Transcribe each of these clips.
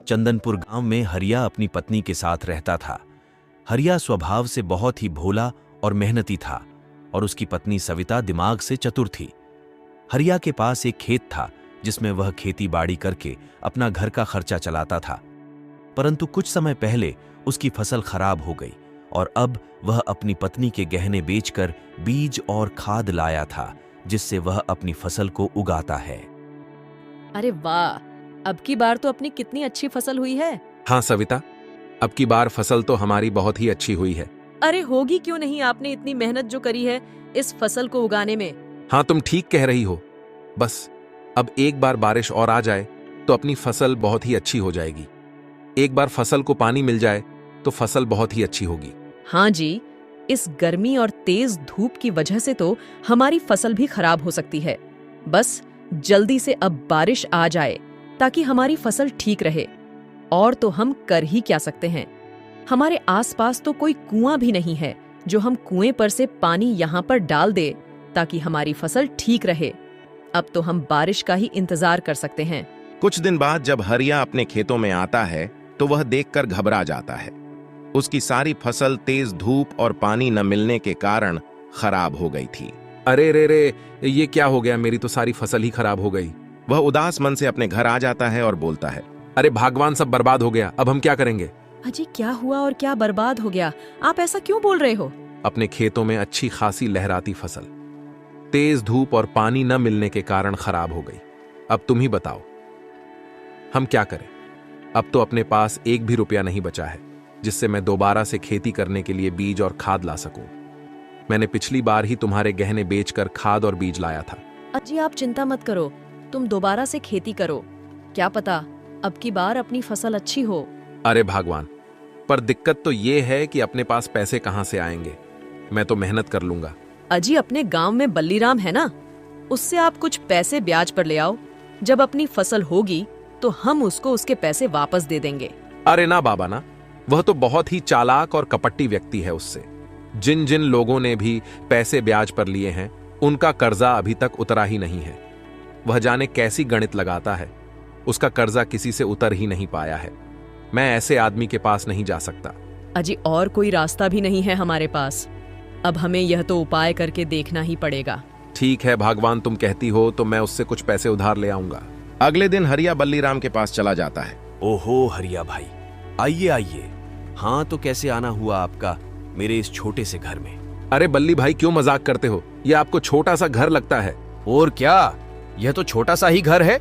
चंदनपुर गांव में हरिया अपनी पत्नी के साथ रहता था। हरिया स्वभाव से बहुत ही भोला और मेहनती था और उसकी पत्नी सविता दिमाग से चतुर थी। हरिया के पास एक खेत था जिसमें वह खेती बाड़ी करके अपना घर का खर्चा चलाता था, परंतु कुछ समय पहले उसकी फसल खराब हो गई और अब वह अपनी पत्नी के गहने बेचकर बीज और खाद लाया था, जिससे वह अपनी फसल को उगाता है। अरे वाह, अब की बार तो अपनी कितनी अच्छी फसल हुई है। हाँ सविता, अब की बार फसल तो हमारी बहुत ही अच्छी हुई है। अरे होगी क्यों नहीं, आपने इतनी मेहनत जो करी है इस फसल को उगाने में। हाँ तुम ठीक कह रही हो, बस अब एक बार बारिश और आ जाए तो अपनी फसल बहुत ही अच्छी हो जाएगी। एक बार फसल को पानी मिल जाए तो फसल बहुत ही अच्छी होगी। हाँ जी, इस गर्मी और तेज धूप की वजह से तो हमारी फसल भी खराब हो सकती है। बस जल्दी से अब बारिश आ जाए ताकि हमारी फसल ठीक रहे। और तो हम कर ही क्या सकते हैं, हमारे आसपास तो कोई कुआं भी नहीं है जो हम कुएं पर से पानी यहाँ पर डाल दे ताकि हमारी फसल ठीक रहे। अब तो हम बारिश का ही इंतजार कर सकते हैं। कुछ दिन बाद जब हरिया अपने खेतों में आता है तो वह देखकर घबरा जाता है। उसकी सारी फसल तेज धूप और पानी न मिलने के कारण खराब हो गई थी। अरे रे रे, ये क्या हो गया, मेरी तो सारी फसल ही खराब हो गई। वह उदास मन से अपने घर आ जाता है और बोलता है, अरे भगवान, सब बर्बाद हो गया, अब हम क्या करेंगे। अजी क्या हुआ और क्या बर्बाद हो गया, आप ऐसा क्यों बोल रहे हो। अपने खेतों में अच्छी खासी लहराती फसल तेज धूप और पानी न मिलने के कारण खराब हो गई। अब तुम ही बताओ हम क्या करें। अब तो अपने पास एक भी रुपया नहीं बचा है जिससे मैं दोबारा से खेती करने के लिए बीज और खाद ला सकूं। मैंने पिछली बार ही तुम्हारे गहने बेचकर खाद और बीज लाया था। अजी आप चिंता मत करो, तुम दोबारा से खेती करो, क्या पता अब की बार अपनी फसल अच्छी हो। अरे भगवान, पर दिक्कत तो ये है कि अपने पास पैसे कहां से आएंगे। मैं तो मेहनत कर लूंगा। अजी अपने गांव में बल्लीराम है ना, उससे आप कुछ पैसे ब्याज पर ले आओ। जब अपनी फसल होगी तो हम उसको उसके पैसे वापस दे देंगे। अरे ना बाबा ना, वह तो बहुत ही चालाक और कपटी व्यक्ति है। उससे जिन जिन लोगों ने भी पैसे ब्याज पर लिए हैं उनका कर्जा अभी तक उतरा ही नहीं है। वह जाने कैसी गणित लगाता है, उसका कर्जा किसी से उतर ही नहीं पाया है। मैं ऐसे आदमी के पास नहीं जा सकता। अजी और कोई रास्ता भी नहीं है हमारे पास, अब हमें यह तो उपाय करके देखना ही पड़ेगा। ठीक है भगवान, तुम कहती हो तो मैं उससे कुछ पैसे उधार ले आऊंगा। अगले दिन हरिया बल्लीराम के पास चला जाता है। ओहो हरिया भाई, आइए आइए। हाँ तो कैसे आना हुआ आपका मेरे इस छोटे से घर में। अरे बल्ली भाई, क्यों मजाक करते हो, यह आपको छोटा सा घर लगता है। और क्या, यह तो छोटा सा ही घर है।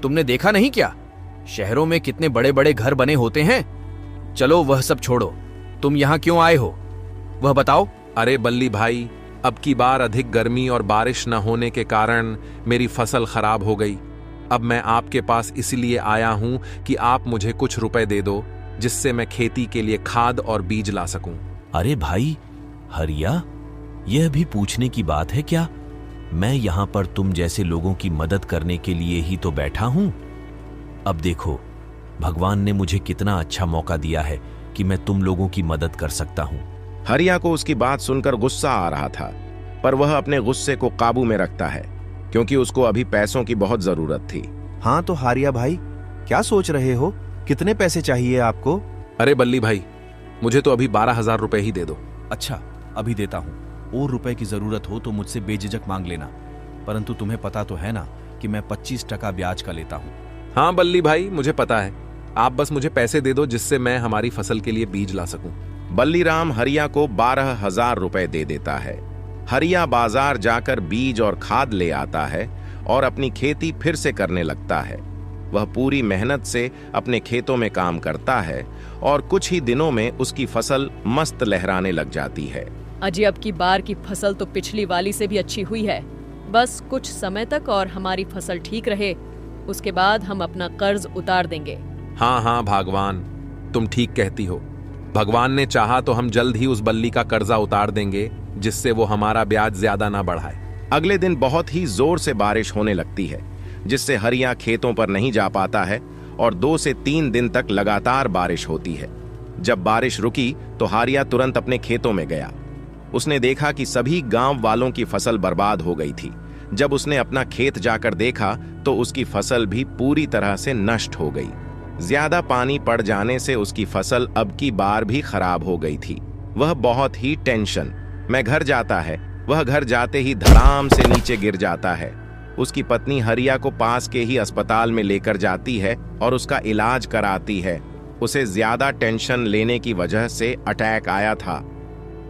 तुमने देखा नहीं क्या, शहरों में कितने बड़े बड़े घर बने होते हैं। चलो वह सब छोड़ो, तुम यहाँ क्यों आए हो वह बताओ। अरे बल्ली भाई, अब की बार अधिक गर्मी और बारिश न होने के कारण मेरी फसल खराब हो गई। अब मैं आपके पास इसलिए आया हूं कि आप मुझे कुछ रुपए दे दो जिससे मैं खेती के लिए खाद और बीज ला सकूं। अरे भाई हरिया, यह भी पूछने की बात है क्या। मैं यहां पर तुम जैसे लोगों की मदद करने के लिए ही तो बैठा हूं। अब देखो, भगवान ने मुझे कितना अच्छा मौका दिया है कि मैं तुम लोगों की मदद कर सकता हूं। हरिया को उसकी बात सुनकर गुस्सा आ रहा था, पर वह अपने गुस्से को काबू में रखता है क्योंकि उसको अभी पैसों की बहुत जरूरत थी। हाँ तो हारिया भाई, क्या सोच रहे हो, कितने पैसे चाहिए आपको। अरे बल्ली भाई, मुझे तो अभी 12,000 रुपए ही दे दो। अच्छा अभी देता हूं, और रुपए की जरूरत हो तो मुझसे बेझिझक मांग लेना, परंतु तुम्हें पता तो है ना कि मैं 25% ब्याज का लेता हूं। हाँ बल्ली भाई, मुझे पता है, आप बस मुझे पैसे दे दो जिससे मैं हमारी फसल के लिए बीज ला सकूं। बल्लीराम हरिया को 12,000 रुपए दे देता है। हरिया बाजार जाकर बीज और खाद ले आता है और अपनी खेती फिर से करने लगता है। वह पूरी मेहनत से अपने खेतों में काम करता है और कुछ ही दिनों में उसकी फसल मस्त लहराने लग जाती है। अजी अब की बार की फसल तो पिछली वाली से भी अच्छी हुई है। बस कुछ समय तक और हमारी फसल ठीक रहे, उसके बाद हम अपना कर्ज उतार देंगे। हाँ हाँ भगवान, तुम ठीक कहती हो। भगवान ने चाहा तो हम जल्द ही उस बल्ली का कर्जा उतार देंगे जिससे वो हमारा ब्याज ज्यादा ना बढ़ाए। अगले दिन बहुत ही जोर से बारिश होने लगती है जिससे हरिया खेतों पर नहीं जा पाता है और 2 से 3 दिन तक लगातार बारिश होती है। जब बारिश रुकी तो हरिया तुरंत अपने खेतों में गया। उसने देखा कि सभी गांव वालों की फसल बर्बाद हो गई थी। जब उसने अपना खेत जाकर देखा तो उसकी फसल भी पूरी तरह से नष्ट हो गई। ज्यादा पानी पड़ जाने से उसकी फसल अब की बार भी खराब हो गई थी। वह बहुत ही टेंशन में घर जाता है। वह घर जाते ही धड़ाम से नीचे गिर जाता है। उसकी पत्नी हरिया को पास के ही अस्पताल में लेकर जाती है और उसका इलाज कराती है। उसे ज्यादा टेंशन लेने की वजह से अटैक आया था।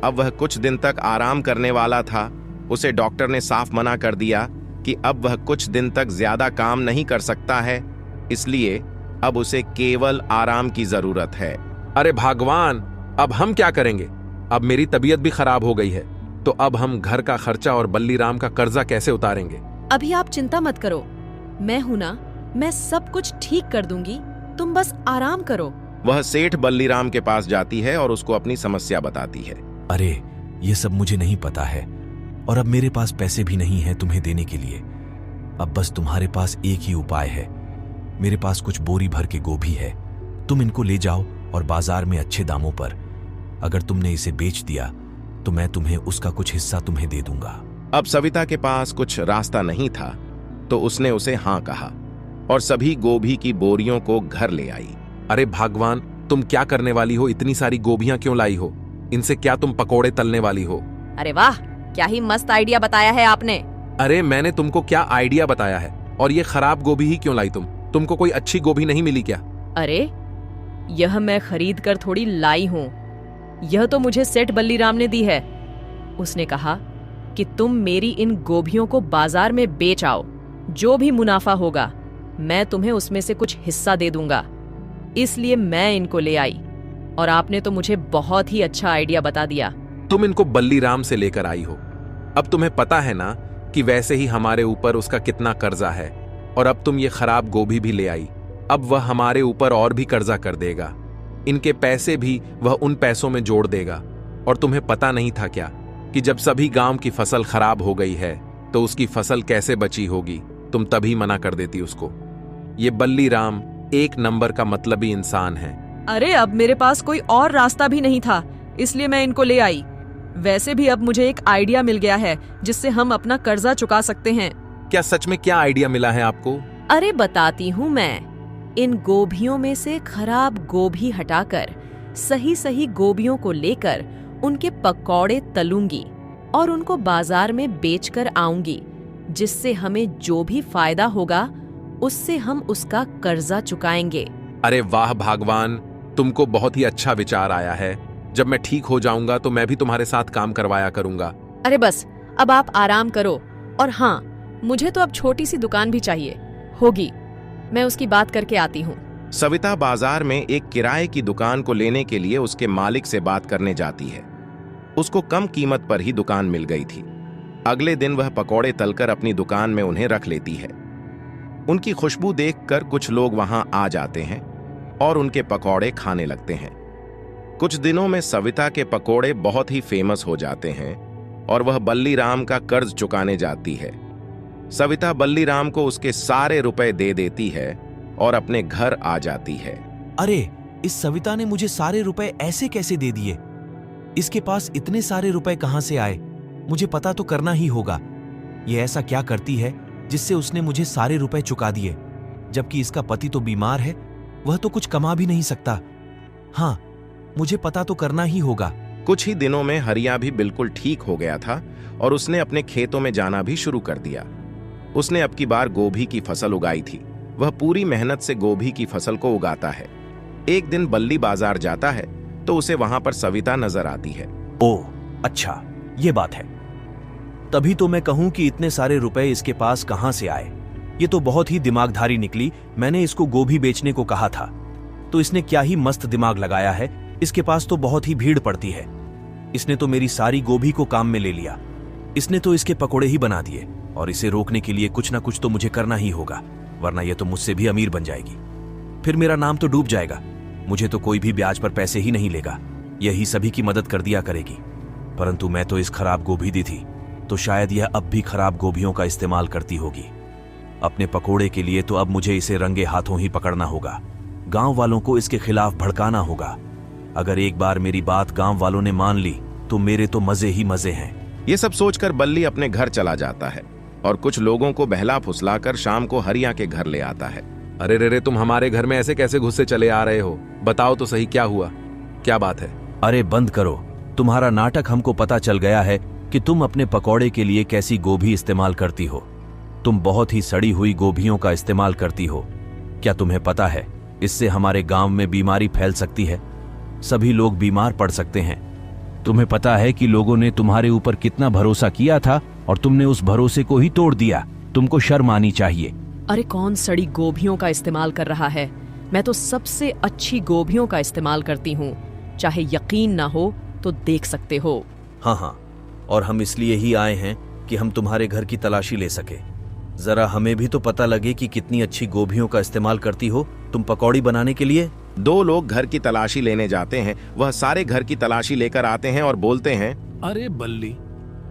अब वह कुछ दिन तक आराम करने वाला था। उसे डॉक्टर ने साफ मना कर दिया कि अब वह कुछ दिन तक ज्यादा काम नहीं कर सकता है, इसलिए अब उसे केवल आराम की जरूरत है। अरे भगवान, अब हम क्या करेंगे? अब मेरी तबीयत भी खराब हो गई है, तो अब हम घर का खर्चा और बल्लीराम का कर्जा कैसे उतारेंगे? अभी आप चिंता मत करो, मैं हूं ना, मैं सब कुछ ठीक कर दूंगी, तुम बस आराम करो। वह सेठ बल्लीराम के पास जाती है और उसको अपनी समस्या बताती है। अरे ये सब मुझे नहीं पता है और अब मेरे पास पैसे भी नहीं हैं तुम्हें देने के लिए। अब बस तुम्हारे पास एक ही उपाय है। मेरे पास कुछ बोरी भर के गोभी है, तुम इनको ले जाओ और बाजार में अच्छे दामों पर, अगर तुमने इसे बेच दिया तो मैं तुम्हें उसका कुछ हिस्सा तुम्हें दे दूंगा। अब सविता के पास कुछ रास्ता नहीं था, तो उसने उसे हाँ कहा और सभी गोभी की बोरियों को घर ले आई। अरे भगवान, तुम क्या करने वाली हो? इतनी सारी गोभियां क्यों लाई हो? इनसे क्या तुम पकोड़े तलने वाली हो? अरे वाह, क्या ही मस्त आइडिया बताया है आपने। अरे मैंने तुमको क्या आइडिया बताया है? और ये खराब गोभी ही क्यों लाई तुमको कोई अच्छी गोभी नहीं मिली क्या? अरे यह मैं खरीद कर थोड़ी लाई हूं, यह तो मुझे सेठ बल्लीराम ने दी है। उसने कहा कि तुम मेरी इन गोभियों को बाजार में बेच आओ, जो भी मुनाफा होगा मैं तुम्हें उसमें से कुछ हिस्सा दे दूंगा, इसलिए मैं इनको ले आई। और आपने तो मुझे बहुत ही अच्छा आइडिया बता दिया। तुम इनको बल्लीराम से लेकर आई हो। अब तुम्हें पता है ना कि वैसे ही हमारे ऊपर उसका कितना कर्जा है, और अब तुम ये खराब गोभी भी ले आई। अब वह हमारे ऊपर और भी कर्जा कर देगा। इनके पैसे भी वह उन पैसों में जोड़ देगा। और तुम्हें पता नहीं था क्या कि जब सभी गांव की फसल खराब हो गई है तो उसकी फसल कैसे बची होगी? तुम तभी मना कर देती उसको। ये बल्लीराम एक नंबर का मतलबी इंसान है। अरे अब मेरे पास कोई और रास्ता भी नहीं था, इसलिए मैं इनको ले आई। वैसे भी अब मुझे एक आइडिया मिल गया है जिससे हम अपना कर्जा चुका सकते हैं। क्या सच में? क्या आइडिया मिला है आपको? अरे बताती हूँ मैं। इन गोभियों में से खराब गोभी हटाकर सही सही गोभियों को लेकर उनके पकौड़े तलूंगी और उनको बाजार में बेचकर आऊंगी, जिससे हमें जो भी फायदा होगा उससे हम उसका कर्जा चुकाएंगे। अरे वाह भगवान, तुमको बहुत ही अच्छा विचार आया है। जब मैं ठीक हो जाऊंगा तो मैं भी तुम्हारे साथ काम करवाया करूंगा। अरे बस अब आप आराम करो। और हाँ, मुझे तो अब छोटी सी दुकान भी चाहिए होगी, मैं उसकी बात करके आती हूँ। सविता बाजार में एक किराए की दुकान को लेने के लिए उसके मालिक से बात करने जाती है। उसको कम कीमत पर ही दुकान मिल गई थी। अगले दिन वह पकौड़े तलकर अपनी दुकान में उन्हें रख लेती है। उनकी खुशबू देखकर कुछ लोग वहां आ जाते हैं और उनके पकौड़े खाने लगते हैं। कुछ दिनों में सविता के पकौड़े बहुत ही फेमस हो जाते हैं और वह बल्लीराम का कर्ज चुकाने जाती है। सविता बल्लीराम को उसके सारे रुपए दे देती है और अपने घर आ जाती है। अरे इस सविता ने मुझे सारे रुपए ऐसे कैसे दे दिए? इसके पास इतने सारे रुपए कहां से आए? मुझे पता तो करना ही होगा। ये ऐसा क्या करती है जिससे उसने मुझे सारे रुपए चुका दिए, जबकि इसका पति तो बीमार है, वह तो कुछ कमा भी नहीं सकता। हाँ, मुझे पता तो करना ही होगा। कुछ ही दिनों में हरिया भी बिल्कुल ठीक हो गया था और उसने अपने खेतों में जाना भी शुरू कर दिया। उसने अब की बार गोभी की फसल उगाई थी। वह पूरी मेहनत से गोभी की फसल को उगाता है। एक दिन बल्ली बाजार जाता है तो उसे वहां पर सविता नजर आती है। ओह अच्छा, ये बात है। तभी तो मैं कहूं कि इतने सारे रुपए इसके पास कहां से आए। ये तो बहुत ही दिमागधारी निकली। मैंने इसको गोभी बेचने को कहा था तो इसने क्या ही मस्त दिमाग लगाया है। इसके पास तो बहुत ही भीड़ पड़ती है। इसने तो मेरी सारी गोभी को काम में ले लिया। इसने तो इसके पकोड़े ही बना दिए और इसे रोकने के लिए कुछ ना कुछ तो मुझे करना ही होगा, वरना यह तो मुझसे भी अमीर बन जाएगी। फिर मेरा नाम तो डूब जाएगा। मुझे तो कोई भी ब्याज पर पैसे ही नहीं लेगा, यही सभी की मदद कर दिया करेगी। परंतु मैं तो इस खराब गोभी दी थी, तो शायद यह अब भी खराब गोभियों का इस्तेमाल करती होगी। अपने पकोड़े के लिए तो अब मुझे इसे रंगे हाथों ही पकड़ना होगा। गांव वालों को इसके खिलाफ भड़काना होगा। अगर एक बार मेरी बात गांव वालों ने मान ली तो मेरे तो मजे ही मजे हैं। ये सब सोचकर बल्ली अपने घर चला जाता है और कुछ लोगों को बहला फुसलाकर शाम को हरिया के घर ले आता है। अरे रे रे, तुम हमारे घर में ऐसे कैसे घुसे चले आ रहे हो? बताओ तो सही, क्या हुआ, क्या बात है? अरे बंद करो, तुम्हारा नाटक हमको पता चल गया है कि तुम अपने पकौड़े के लिए कैसी गोभी इस्तेमाल करती हो। तुम बहुत ही सड़ी हुई गोभियों का इस्तेमाल करती हो। क्या तुम्हें पता है इससे हमारे गांव में बीमारी फैल सकती है, सभी लोग बीमार पड़ सकते हैं। तुम्हें पता है कि लोगों ने तुम्हारे ऊपर कितना भरोसा किया था और तुमने उस भरोसे को ही तोड़ दिया। तुमको शर्म आनी चाहिए। अरे कौन सड़ी गोभियों का इस्तेमाल कर रहा है? मैं तो सबसे अच्छी गोभियों का इस्तेमाल करती हूँ। चाहे यकीन ना हो तो देख सकते हो। हाँ, और हम इसलिए ही आए हैं कि हम तुम्हारे घर की तलाशी ले सके। जरा हमें भी तो पता लगे कि कितनी अच्छी गोभियों का इस्तेमाल करती हो तुम पकौड़ी बनाने के लिए। 2 लोग घर की तलाशी लेने जाते हैं। वह सारे घर की तलाशी लेकर आते हैं और बोलते हैं, अरे बल्ली,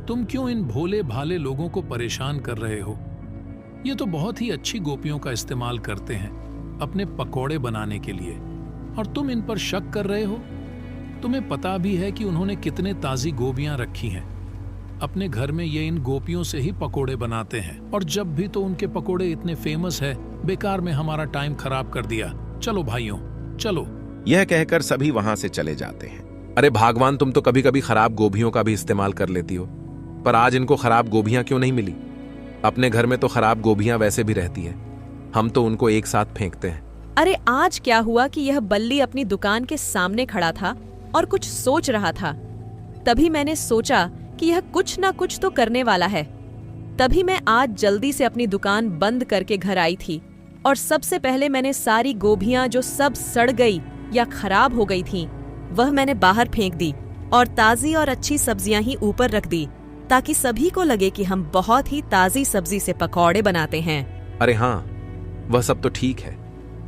तुम क्यों इन भोले भाले लोगों को परेशान कर रहे हो? ये तो बहुत ही अच्छी गोभियों का इस्तेमाल करते हैं अपने पकौड़े बनाने के लिए, और तुम इन पर शक कर रहे हो? तुम्हें पता भी है कि उन्होंने कितने ताजी गोभियां रखी हैं। अपने घर में ये इन गोपियों से ही पकोड़े बनाते हैं, और जब भी तो उनके पकोड़े इतने फेमस है, बेकार में हमारा टाइम खराब कर दिया। चलो भाइयों, चलो। यह कहकर सभी वहां से चले जाते हैं। अरे भगवान, तुम तो कभी कभी खराब गोभियों का भी इस्तेमाल कर लेती हो, पर आज इनको खराब गोभियां क्यों नहीं मिली? अपने घर में तो खराब गोभियां वैसे भी रहती है, हम तो उनको एक साथ फेंकते हैं। अरे आज क्या हुआ कि यह बल्ली अपनी दुकान के सामने खड़ा था और कुछ सोच रहा था। तभी मैंने सोचा कि यह कुछ ना कुछ तो करने वाला है। तभी मैं आज जल्दी से अपनी दुकान बंद करके घर आई थी, और सबसे पहले मैंने सारी गोभियां जो सब सड़ गई या खराब हो गई थीं, वह मैंने बाहर फेंक दी और ताजी और अच्छी सब्जियां ही ऊपर रख दी, ताकि सभी को लगे कि हम बहुत ही ताजी सब्जी से पकौड़े बनाते हैं। अरे हाँ, वह सब तो ठीक है,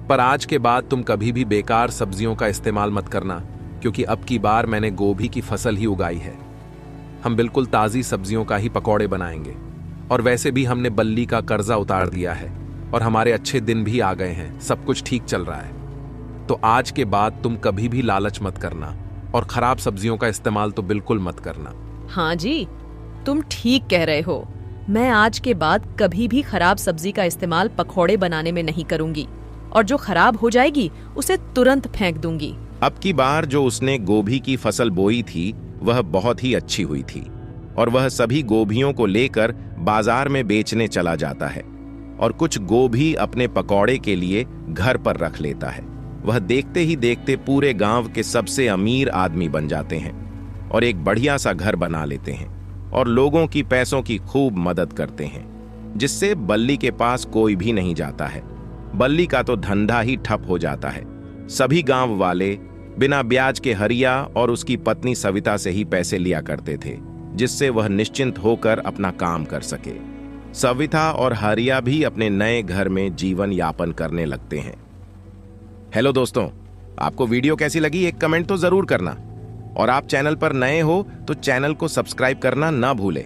पर आज के बाद तुम कभी भी बेकार सब्जियों का इस्तेमाल मत करना, क्योंकि अब की बार मैंने गोभी की फसल ही उगाई है। हम बिल्कुल ताजी सब्जियों का ही पकौड़े बनाएंगे, और वैसे भी हमने बल्ली का कर्जा उतार दिया है और हमारे अच्छे दिन भी आ गए हैं, सब कुछ ठीक चल रहा है। तो आज के बाद तुम कभी भी लालच मत करना और खराब सब्जियों का इस्तेमाल तो बिल्कुल मत करना। हाँ जी, तुम ठीक कह रहे हो। मैं आज के बाद कभी भी खराब सब्जी का इस्तेमाल पकौड़े बनाने में नहीं करूंगी, और जो खराब हो जाएगी उसे तुरंत फेंक दूंगी। अब की बार जो उसने गोभी की फसल बोई थी वह बहुत ही अच्छी हुई थी, और वह सभी गोभियों को लेकर बाजार में बेचने चला जाता है, और कुछ गोभी अपने पकौड़े के लिए घर पर रख लेता है। वह देखते ही देखते पूरे गांव के सबसे अमीर आदमी बन जाते हैं और एक बढ़िया सा घर बना लेते हैं, और लोगों की पैसों की खूब मदद करते हैं, जिससे बल्ली के पास कोई भी नहीं जाता है। बल्ली का तो धंधा ही ठप हो जाता है। सभी गांव वाले बिना ब्याज के हरिया और उसकी पत्नी सविता से ही पैसे लिया करते थे, जिससे वह निश्चिंत होकर अपना काम कर सके। सविता और हरिया भी अपने नए घर में जीवन यापन करने लगते हैं। हेलो दोस्तों, आपको वीडियो कैसी लगी एक कमेंट तो जरूर करना, और आप चैनल पर नए हो तो चैनल को सब्सक्राइब करना ना भूलें।